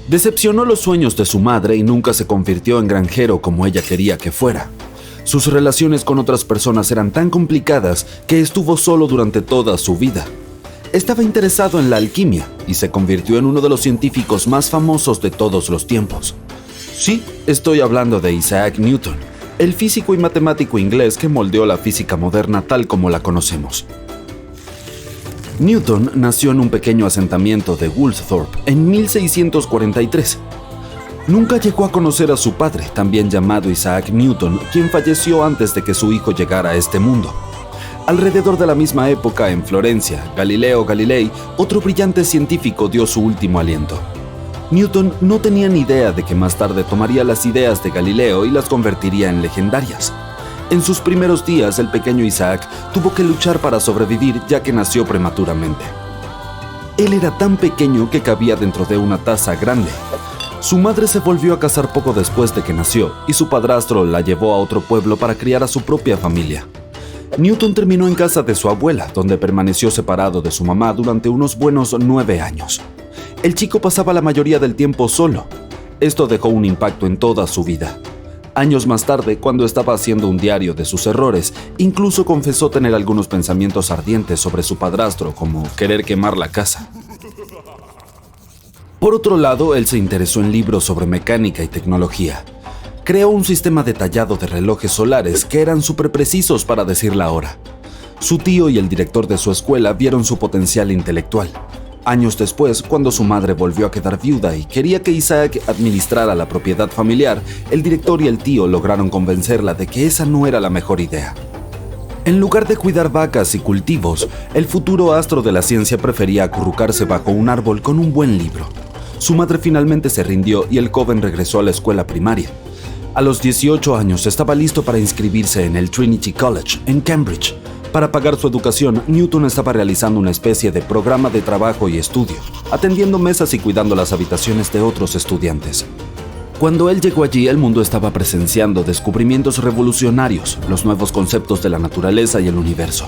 Decepcionó los sueños de su madre y nunca se convirtió en granjero como ella quería que fuera. Sus relaciones con otras personas eran tan complicadas que estuvo solo durante toda su vida. Estaba interesado en la alquimia y se convirtió en uno de los científicos más famosos de todos los tiempos. Sí, estoy hablando de Isaac Newton, el físico y matemático inglés que moldeó la física moderna tal como la conocemos. Newton nació en un pequeño asentamiento de Woolsthorpe en 1643. Nunca llegó a conocer a su padre, también llamado Isaac Newton, quien falleció antes de que su hijo llegara a este mundo. Alrededor de la misma época, en Florencia, Galileo Galilei, otro brillante científico, dio su último aliento. Newton no tenía ni idea de que más tarde tomaría las ideas de Galileo y las convertiría en legendarias. En sus primeros días, el pequeño Isaac tuvo que luchar para sobrevivir ya que nació prematuramente. Él era tan pequeño que cabía dentro de una taza grande. Su madre se volvió a casar poco después de que nació y su padrastro la llevó a otro pueblo para criar a su propia familia. Newton terminó en casa de su abuela, donde permaneció separado de su mamá durante unos buenos 9 años. El chico pasaba la mayoría del tiempo solo. Esto dejó un impacto en toda su vida. Años más tarde, cuando estaba haciendo un diario de sus errores, incluso confesó tener algunos pensamientos ardientes sobre su padrastro, como querer quemar la casa. Por otro lado, él se interesó en libros sobre mecánica y tecnología. Creó un sistema detallado de relojes solares que eran súper precisos para decir la hora. Su tío y el director de su escuela vieron su potencial intelectual. Años después, cuando su madre volvió a quedar viuda y quería que Isaac administrara la propiedad familiar, el director y el tío lograron convencerla de que esa no era la mejor idea. En lugar de cuidar vacas y cultivos, el futuro astro de la ciencia prefería acurrucarse bajo un árbol con un buen libro. Su madre finalmente se rindió y el joven regresó a la escuela primaria. A los 18 años estaba listo para inscribirse en el Trinity College, en Cambridge. Para pagar su educación, Newton estaba realizando una especie de programa de trabajo y estudio, atendiendo mesas y cuidando las habitaciones de otros estudiantes. Cuando él llegó allí, el mundo estaba presenciando descubrimientos revolucionarios, los nuevos conceptos de la naturaleza y el universo.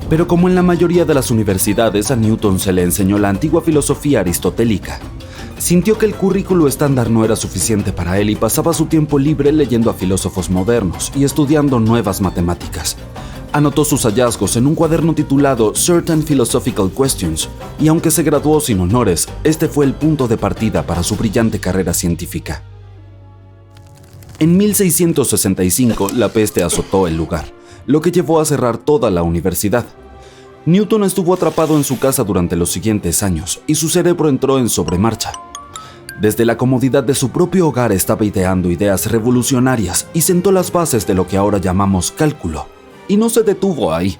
Pero como en la mayoría de las universidades, a Newton se le enseñó la antigua filosofía aristotélica. Sintió que el currículo estándar no era suficiente para él y pasaba su tiempo libre leyendo a filósofos modernos y estudiando nuevas matemáticas. Anotó sus hallazgos en un cuaderno titulado Certain Philosophical Questions, y aunque se graduó sin honores, este fue el punto de partida para su brillante carrera científica. En 1665, la peste azotó el lugar, lo que llevó a cerrar toda la universidad. Newton estuvo atrapado en su casa durante los siguientes años, y su cerebro entró en sobremarcha. Desde la comodidad de su propio hogar estaba ideando ideas revolucionarias y sentó las bases de lo que ahora llamamos cálculo. Y no se detuvo ahí.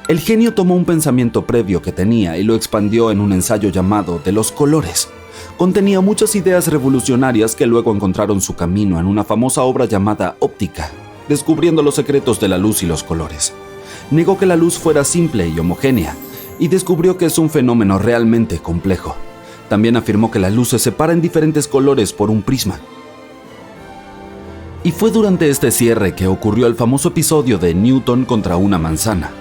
El genio tomó un pensamiento previo que tenía y lo expandió en un ensayo llamado De los colores. Contenía muchas ideas revolucionarias que luego encontraron su camino en una famosa obra llamada Óptica, descubriendo los secretos de la luz y los colores. Negó que la luz fuera simple y homogénea, y descubrió que es un fenómeno realmente complejo. También afirmó que la luz se separa en diferentes colores por un prisma. Y fue durante este cierre que ocurrió el famoso episodio de Newton contra una manzana.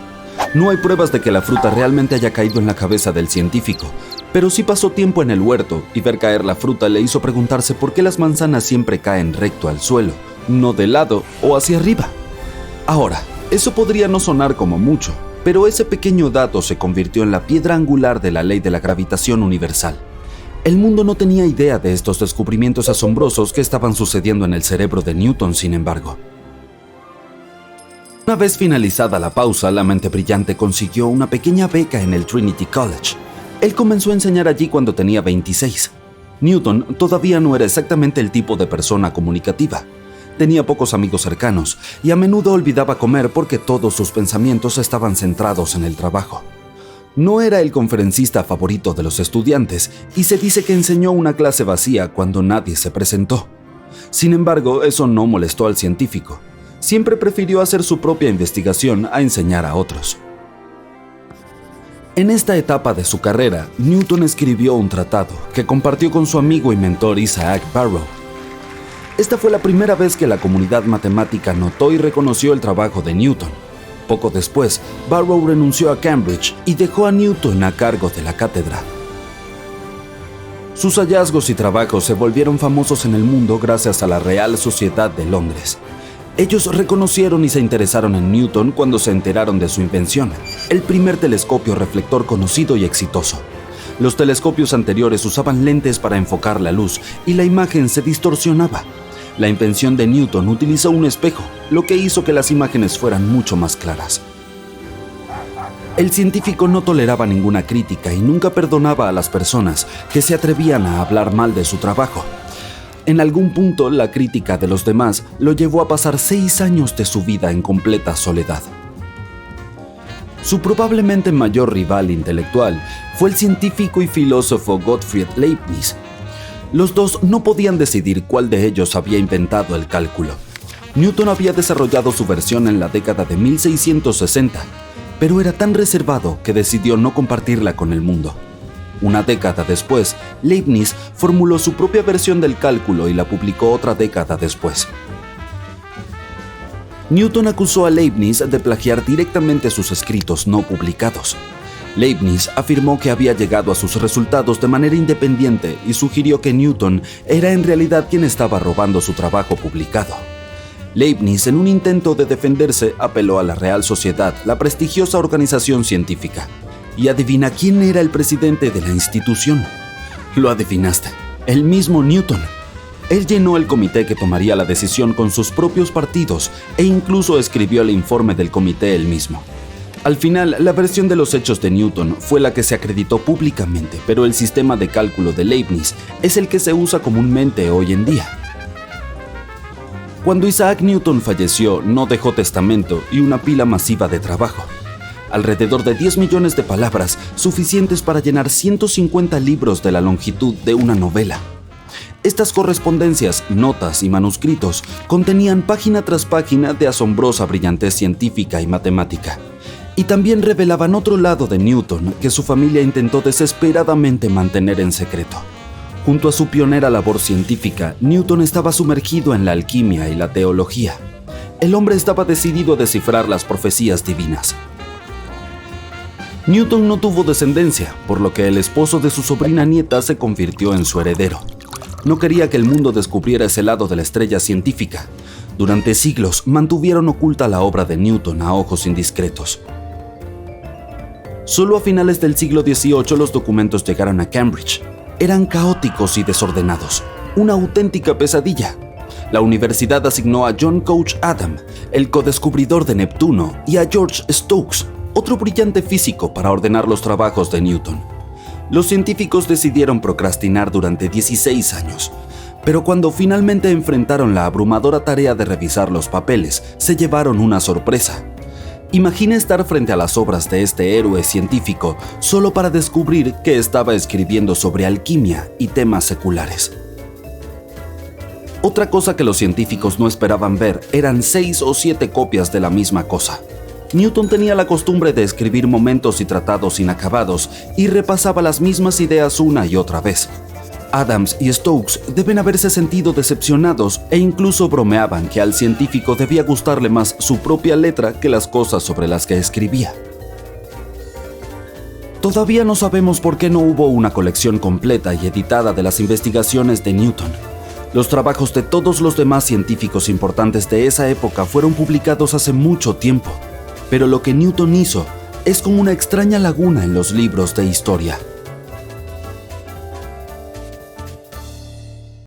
No hay pruebas de que la fruta realmente haya caído en la cabeza del científico, pero sí pasó tiempo en el huerto y ver caer la fruta le hizo preguntarse por qué las manzanas siempre caen recto al suelo, no de lado o hacia arriba. Ahora, eso podría no sonar como mucho, pero ese pequeño dato se convirtió en la piedra angular de la ley de la gravitación universal. El mundo no tenía idea de estos descubrimientos asombrosos que estaban sucediendo en el cerebro de Newton, sin embargo. Una vez finalizada la pausa, la mente brillante consiguió una pequeña beca en el Trinity College. Él comenzó a enseñar allí cuando tenía 26. Newton todavía no era exactamente el tipo de persona comunicativa. Tenía pocos amigos cercanos y a menudo olvidaba comer porque todos sus pensamientos estaban centrados en el trabajo. No era el conferencista favorito de los estudiantes y se dice que enseñó una clase vacía cuando nadie se presentó. Sin embargo, eso no molestó al científico. Siempre prefirió hacer su propia investigación a enseñar a otros. En esta etapa de su carrera, Newton escribió un tratado que compartió con su amigo y mentor Isaac Barrow. Esta fue la primera vez que la comunidad matemática notó y reconoció el trabajo de Newton. Poco después, Barrow renunció a Cambridge y dejó a Newton a cargo de la cátedra. Sus hallazgos y trabajos se volvieron famosos en el mundo gracias a la Real Sociedad de Londres. Ellos reconocieron y se interesaron en Newton cuando se enteraron de su invención, el primer telescopio reflector conocido y exitoso. Los telescopios anteriores usaban lentes para enfocar la luz y la imagen se distorsionaba. La invención de Newton utilizó un espejo, lo que hizo que las imágenes fueran mucho más claras. El científico no toleraba ninguna crítica y nunca perdonaba a las personas que se atrevían a hablar mal de su trabajo. En algún punto, la crítica de los demás lo llevó a pasar 6 años de su vida en completa soledad. Su probablemente mayor rival intelectual fue el científico y filósofo Gottfried Leibniz. Los dos no podían decidir cuál de ellos había inventado el cálculo. Newton había desarrollado su versión en la década de 1660, pero era tan reservado que decidió no compartirla con el mundo. Una década después, Leibniz formuló su propia versión del cálculo y la publicó otra década después. Newton acusó a Leibniz de plagiar directamente sus escritos no publicados. Leibniz afirmó que había llegado a sus resultados de manera independiente y sugirió que Newton era en realidad quien estaba robando su trabajo publicado. Leibniz, en un intento de defenderse, apeló a la Real Sociedad, la prestigiosa organización científica. Y adivina quién era el presidente de la institución. Lo adivinaste, el mismo Newton. Él llenó el comité que tomaría la decisión con sus propios partidos e incluso escribió el informe del comité él mismo. Al final, la versión de los hechos de Newton fue la que se acreditó públicamente, pero el sistema de cálculo de Leibniz es el que se usa comúnmente hoy en día. Cuando Isaac Newton falleció, no dejó testamento y una pila masiva de trabajo. Alrededor de 10 millones de palabras, suficientes para llenar 150 libros de la longitud de una novela. Estas correspondencias, notas y manuscritos contenían página tras página de asombrosa brillantez científica y matemática. Y también revelaban otro lado de Newton que su familia intentó desesperadamente mantener en secreto. Junto a su pionera labor científica, Newton estaba sumergido en la alquimia y la teología. El hombre estaba decidido a descifrar las profecías divinas. Newton no tuvo descendencia, por lo que el esposo de su sobrina nieta se convirtió en su heredero. No quería que el mundo descubriera ese lado de la estrella científica. Durante siglos mantuvieron oculta la obra de Newton a ojos indiscretos. Solo a finales del siglo XVIII los documentos llegaron a Cambridge. Eran caóticos y desordenados, una auténtica pesadilla. La universidad asignó a John Couch Adam, el codescubridor de Neptuno, y a George Stokes, otro brillante físico, para ordenar los trabajos de Newton. Los científicos decidieron procrastinar durante 16 años, pero cuando finalmente enfrentaron la abrumadora tarea de revisar los papeles, se llevaron una sorpresa. Imagina estar frente a las obras de este héroe científico solo para descubrir que estaba escribiendo sobre alquimia y temas seculares. Otra cosa que los científicos no esperaban ver eran 6 o 7 copias de la misma cosa. Newton tenía la costumbre de escribir momentos y tratados inacabados y repasaba las mismas ideas una y otra vez. Adams y Stokes deben haberse sentido decepcionados e incluso bromeaban que al científico debía gustarle más su propia letra que las cosas sobre las que escribía. Todavía no sabemos por qué no hubo una colección completa y editada de las investigaciones de Newton. Los trabajos de todos los demás científicos importantes de esa época fueron publicados hace mucho tiempo, pero lo que Newton hizo es como una extraña laguna en los libros de historia.